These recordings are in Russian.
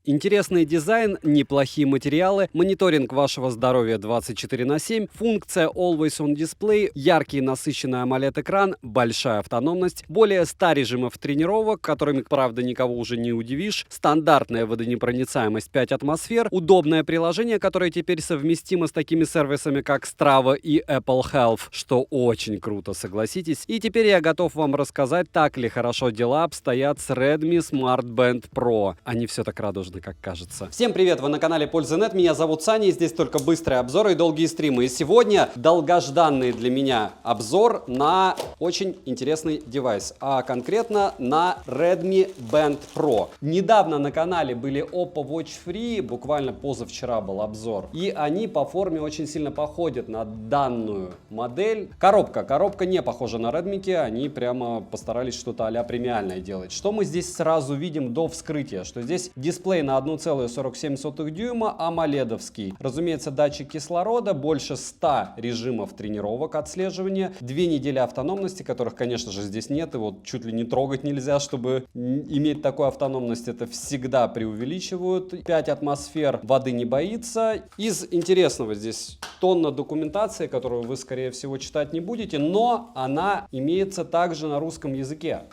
Интересный дизайн, неплохие материалы, мониторинг вашего здоровья 24/7, функция Always on Display, яркий насыщенный AMOLED-экран, большая автономность, более 100 режимов тренировок, которыми, правда, никого уже не удивишь, стандартная водонепроницаемость 5 атмосфер, удобное приложение, которое теперь совместимо с такими сервисами, как Strava и Apple Health, что очень круто, согласитесь. И теперь я готов вам рассказать, так ли хорошо дела обстоят с Redmi Smart Band Pro. А не все так радужно, как кажется. Всем привет, вы на канале Пользы.нет, меня зовут Саня, и здесь только быстрые обзоры и долгие стримы. И сегодня долгожданный для меня обзор на очень интересный девайс, а конкретно на Redmi Band Pro. Недавно на канале были Oppo Watch Free, буквально позавчера был обзор, и они по форме очень сильно походят на данную модель. Коробка не похожа на Redmi, они прямо постарались что-то а-ля премиальное делать. Что мы здесь сразу видим до вскрытия? Что здесь дисплей на 1,47 дюйма, AMOLED-овский. Разумеется, датчик кислорода, больше 100 режимов тренировок отслеживания, 2 недели автономности, которых, конечно же, здесь нет, и вот чуть ли не трогать нельзя, чтобы иметь такую автономность, это всегда преувеличивают. 5 атмосфер, воды не боится. Из интересного здесь тонна документации, которую вы, скорее всего, читать не будете, но она имеется также на русском языке.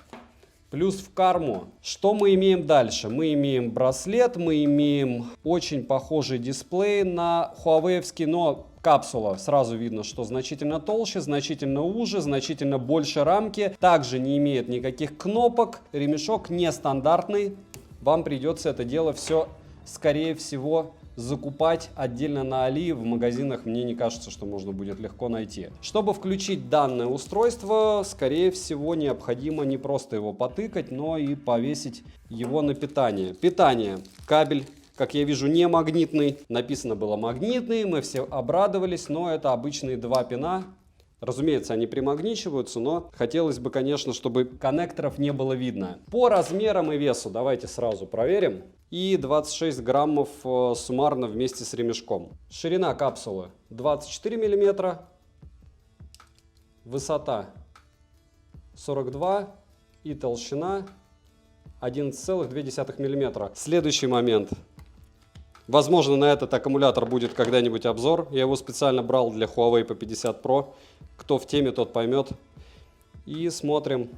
Плюс в карму. Что мы имеем дальше? Мы имеем браслет, мы имеем очень похожий дисплей на Huawei-овский, но капсула. Сразу видно, что значительно толще, значительно уже, значительно больше рамки. Также не имеет никаких кнопок. Ремешок нестандартный. Вам придется это дело все, скорее всего, закупать отдельно на Али. В магазинах мне не кажется, что можно будет легко найти. Чтобы включить данное устройство, скорее всего, необходимо не просто его потыкать, но и повесить его на питание. Питание. Кабель, как я вижу, не магнитный. Написано было магнитный, мы все обрадовались, но это обычные 2 пина. Разумеется, они примагничиваются, но хотелось бы, конечно, чтобы коннекторов не было видно. По размерам и весу давайте сразу проверим. И 26 граммов суммарно вместе с ремешком. Ширина капсулы 24 миллиметра. Высота 42 и толщина 11,2 миллиметра. Следующий момент. Возможно, на этот аккумулятор будет когда-нибудь обзор. Я его специально брал для Huawei P50 Pro. Кто в теме, тот поймет. И смотрим,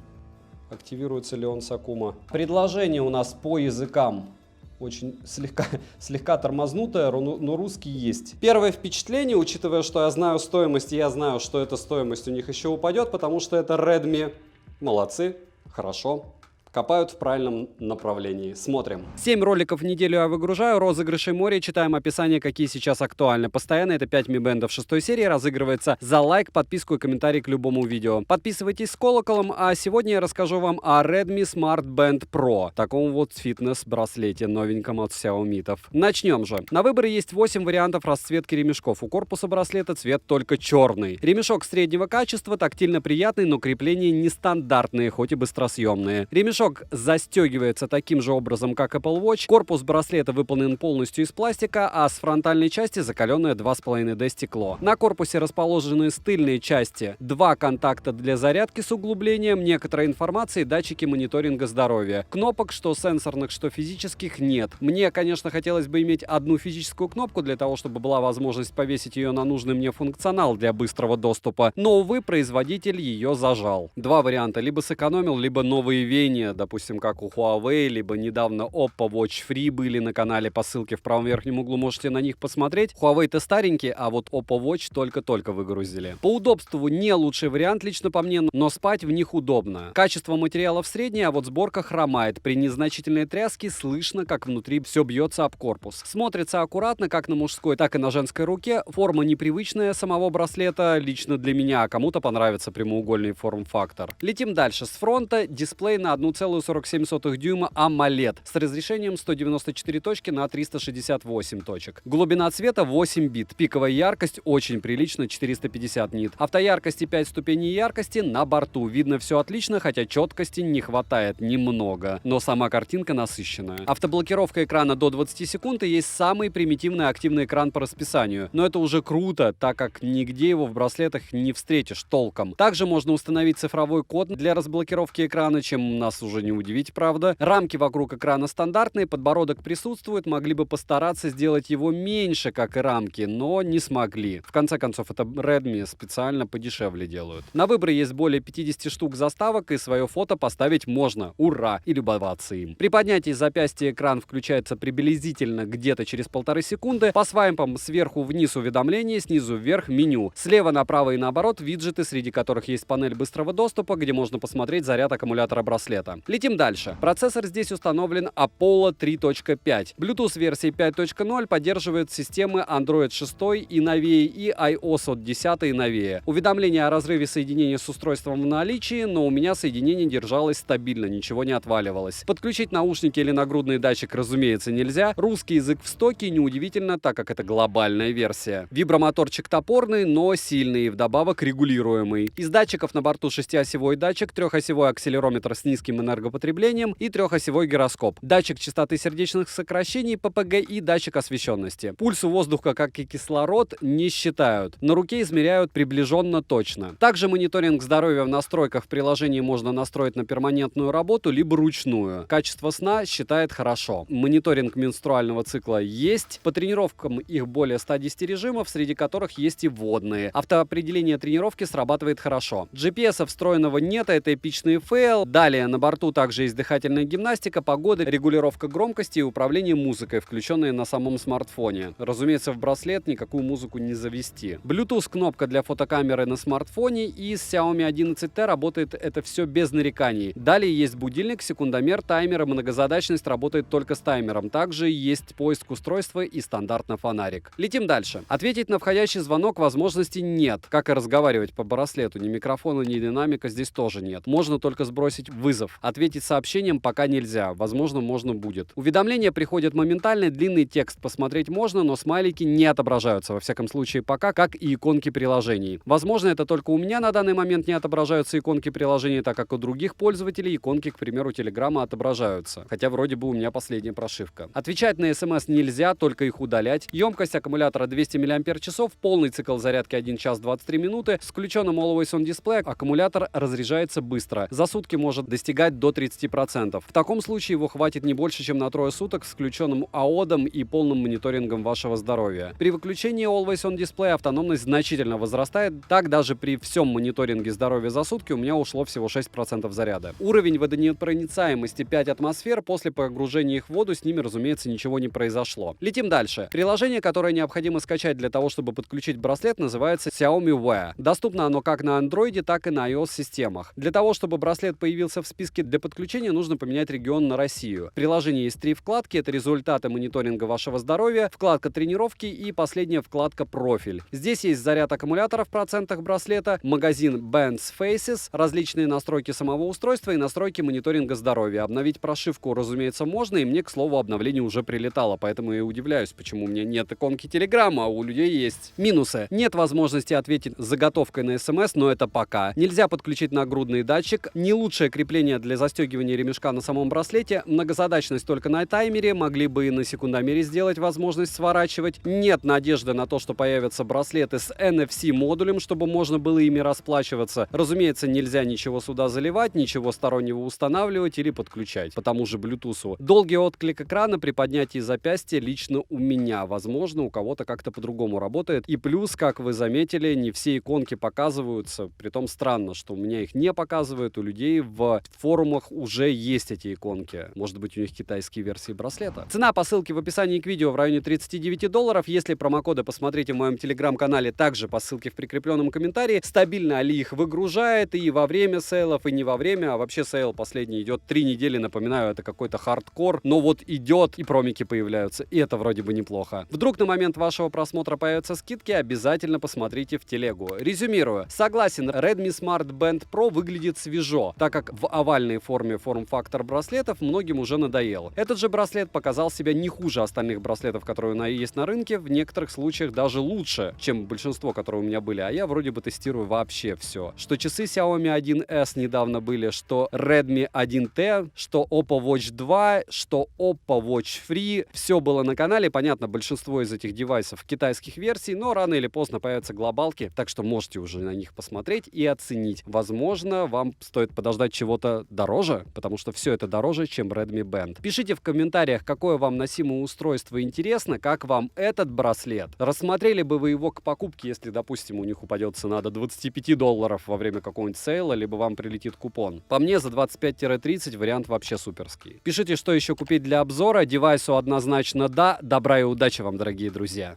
активируется ли он с Акума. Предложение у нас по языкам очень слегка тормознутое, но русский есть. Первое впечатление, учитывая, что я знаю стоимость, и я знаю, что эта стоимость у них еще упадет, потому что это Redmi. Молодцы, хорошо. Копают в правильном направлении. Смотрим. 7 роликов в неделю я выгружаю, розыгрыши море, читаем описание, какие сейчас актуальны. Постоянно это 5 Mi Band'ов 6 серии, разыгрывается за лайк, подписку и комментарий к любому видео. Подписывайтесь с колоколом, а сегодня я расскажу вам о Redmi Smart Band Pro, таком вот фитнес-браслете новеньком от Xiaomi. Начнем же. На выборе есть 8 вариантов расцветки ремешков. У корпуса браслета цвет только черный. Ремешок среднего качества, тактильно приятный, но крепления нестандартные, хоть и быстросъемные. Ремешок застегивается таким же образом, как Apple Watch. Корпус браслета выполнен полностью из пластика, а с фронтальной части закаленное 2,5D стекло. На корпусе расположены с тыльной части 2 контакта для зарядки с углублением, некоторой информации, датчики мониторинга здоровья. Кнопок, что сенсорных, что физических, нет. Мне, конечно, хотелось бы иметь одну физическую кнопку для того, чтобы была возможность повесить ее на нужный мне функционал для быстрого доступа, но, увы, производитель ее зажал. 2 варианта: либо сэкономил, либо новые веяния, допустим, как у Huawei, либо недавно Oppo Watch Free были на канале, по ссылке в правом верхнем углу можете на них посмотреть. Huawei-то старенький, а вот Oppo Watch только-только выгрузили. По удобству не лучший вариант лично по мне, но спать в них удобно. Качество материалов среднее, а вот сборка хромает. При незначительной тряске слышно, как внутри все бьется об корпус. Смотрится аккуратно как на мужской, так и на женской руке. Форма непривычная самого браслета лично для меня, а кому-то понравится прямоугольный форм-фактор. Летим дальше. С фронта дисплей на 1,47 дюйма AMOLED с разрешением 194 точки на 368 точек. Глубина цвета 8 бит. Пиковая яркость очень прилично, 450 нит. Автояркость и 5 ступеней яркости на борту. Видно все отлично, хотя четкости не хватает немного. Но сама картинка насыщенная. Автоблокировка экрана до 20 секунд и есть самый примитивный активный экран по расписанию. Но это уже круто, так как нигде его в браслетах не встретишь толком. Также можно установить цифровой код для разблокировки экрана, чем нас уже уже не удивить, правда. Рамки вокруг экрана стандартные, подбородок присутствует, могли бы постараться сделать его меньше, как и рамки, но не смогли. В конце концов, это Redmi специально подешевле делают. На выбор есть более 50 штук заставок, и свое фото поставить можно. Ура! И любоваться им. При поднятии запястья экран включается приблизительно где-то через 1,5 секунды. По свайпам сверху вниз уведомления, снизу вверх меню. Слева направо и наоборот виджеты, среди которых есть панель быстрого доступа, где можно посмотреть заряд аккумулятора браслета. Летим дальше. Процессор здесь установлен Apollo 3.5. Bluetooth версии 5.0 поддерживает системы Android 6 и новее, и iOS от 10 и новее. Уведомление о разрыве соединения с устройством в наличии, но у меня соединение держалось стабильно, ничего не отваливалось. Подключить наушники или нагрудный датчик, разумеется, нельзя. Русский язык в стоке, неудивительно, так как это глобальная версия. Вибромоторчик топорный, но сильный и вдобавок регулируемый. Из датчиков на борту 6-осевой датчик, 3-осевой акселерометр с низким энергопотреблением и 3-осевой гироскоп. Датчик частоты сердечных сокращений, ППГ и датчик освещенности. Пульсу воздуха, как и кислород, не считают. На руке измеряют приближенно точно. Также мониторинг здоровья в настройках в приложении можно настроить на перманентную работу, либо ручную. Качество сна считает хорошо. Мониторинг менструального цикла есть. По тренировкам их более 110 режимов, среди которых есть и водные. Автоопределение тренировки срабатывает хорошо. GPS встроенного нет, это эпичный фейл. Далее на борту также есть дыхательная гимнастика, погода, регулировка громкости и управление музыкой, включенные на самом смартфоне. Разумеется, в браслет никакую музыку не завести. Bluetooth кнопка для фотокамеры на смартфоне, и с Xiaomi 11T работает это все без нареканий. Далее есть будильник, секундомер, таймер, и многозадачность работает только с таймером. Также есть поиск устройства и стандартно фонарик. Летим дальше. Ответить на входящий звонок возможности нет. Как и разговаривать по браслету. Ни микрофона, ни динамика здесь тоже нет. Можно только сбросить вызов. Ответить сообщением пока нельзя. Возможно, можно будет. Уведомления приходят моментально, длинный текст посмотреть можно, но смайлики не отображаются. Во всяком случае пока, как и иконки приложений. Возможно, это только у меня на данный момент не отображаются иконки приложений, так как у других пользователей иконки, к примеру, Телеграма отображаются. Хотя вроде бы у меня последняя прошивка. Отвечать на смс нельзя, только их удалять. Емкость аккумулятора 200 мАч, полный цикл зарядки 1 час 23 минуты. С включенным Always On Display аккумулятор разряжается быстро. За сутки может достигать до 30%. В таком случае его хватит не больше, чем на 3 суток с включенным АОДом и полным мониторингом вашего здоровья. При выключении Always On Display автономность значительно возрастает. Так даже при всем мониторинге здоровья за сутки у меня ушло всего 6% заряда. Уровень водонепроницаемости 5 атмосфер. После погружения их в воду с ними, разумеется, ничего не произошло. Летим дальше. Приложение, которое необходимо скачать для того, чтобы подключить браслет, называется Xiaomi Wear. Доступно оно как на Android, так и на iOS-системах. Для того, чтобы браслет появился в списке для подключения, нужно поменять регион на Россию. В приложении есть 3 вкладки. Это результаты мониторинга вашего здоровья, вкладка тренировки и последняя вкладка профиль. Здесь есть заряд аккумулятора в процентах браслета, магазин Bands Faces, различные настройки самого устройства и настройки мониторинга здоровья. Обновить прошивку, разумеется, можно, и мне, к слову, обновление уже прилетало, поэтому я удивляюсь, почему у меня нет иконки Телеграма, а у людей есть. Минусы. Нет возможности ответить заготовкой на смс, но это пока. Нельзя подключить нагрудный датчик. Не лучшее крепление для застегивания ремешка на самом браслете. Многозадачность только на таймере. Могли бы и на секундомере сделать возможность сворачивать. Нет надежды на то, что появятся браслеты с NFC-модулем, чтобы можно было ими расплачиваться. Разумеется, нельзя ничего сюда заливать, ничего стороннего устанавливать или подключать по тому же Bluetooth. Долгий отклик экрана при поднятии запястья лично у меня. Возможно, у кого-то как-то по-другому работает. И плюс, как вы заметили, не все иконки показываются. Притом странно, что у меня их не показывают. У людей в форумах уже есть эти иконки. Может быть, у них китайские версии браслета. Цена по ссылке в описании к видео в районе $39. Если промокоды посмотрите в моем телеграм-канале, также по ссылке в прикрепленном комментарии. Стабильно Али их выгружает и во время сейлов, и не во время. А вообще сейл последний идет 3 недели. Напоминаю, это какой-то хардкор. Но вот идет, и промики появляются. И это вроде бы неплохо. Вдруг на момент вашего просмотра появятся скидки, обязательно посмотрите в телегу. Резюмирую. Согласен, Redmi Smart Band Pro выглядит свежо, так как в овальной форме форм-фактор браслетов многим уже надоел. Этот же браслет показал себя не хуже остальных браслетов, которые есть на рынке, в некоторых случаях даже лучше, чем большинство, которые у меня были, а я вроде бы тестирую вообще все. Что часы Xiaomi 1S недавно были, что Redmi 1T, что Oppo Watch 2, что Oppo Watch Free, все было на канале. Понятно, большинство из этих девайсов китайских версий, но рано или поздно появятся глобалки, так что можете уже на них посмотреть и оценить. Возможно, вам стоит подождать чего-то дороже, потому что все это дороже, чем Redmi Band. Пишите в комментариях, какое вам носимое устройство интересно, как вам этот браслет. Рассмотрели бы вы его к покупке, если, допустим, у них упадет цена до $25 во время какого-нибудь сейла, либо вам прилетит купон. По мне, за 25-30 вариант вообще суперский. Пишите, что еще купить для обзора. Девайсу однозначно да. Добра и удачи вам, дорогие друзья.